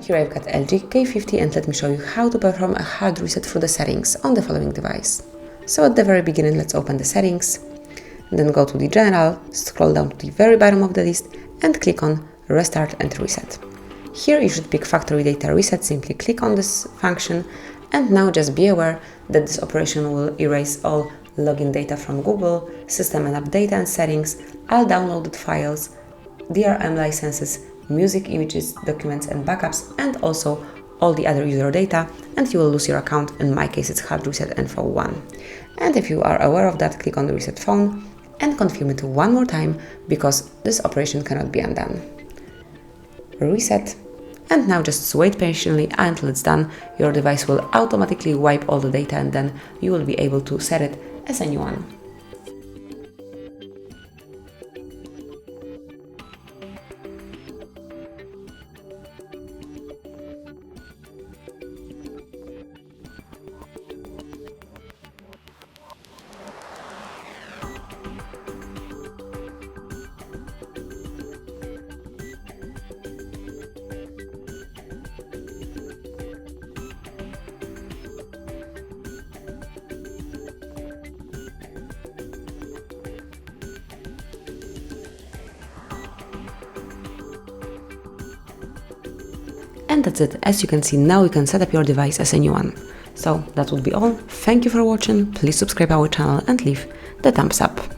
Here I've got LG K50 and let me show you how to perform a hard reset through the settings on the following device. So at the very beginning, let's open the settings, then go to the General, scroll down to the very bottom of the list and click on Restart and Reset. Here you should pick Factory Data Reset, simply click on this function, and now just be aware that this operation will erase all login data from Google, system and app data and settings, all downloaded files, DRM licenses, music, images, documents and backups, and also all the other user data, and you will lose your account. In my case, it's HardReset.Info 1. And if you are aware of that, click on the reset phone and confirm it one more time, because this operation cannot be undone. Reset, and now just wait patiently until it's done. Your device will automatically wipe all the data and then you will be able to set it as a new one. And that's it. As you can see, now you can set up your device as a new one. So that would be all. Thank you for watching. Please subscribe our channel and leave the thumbs up.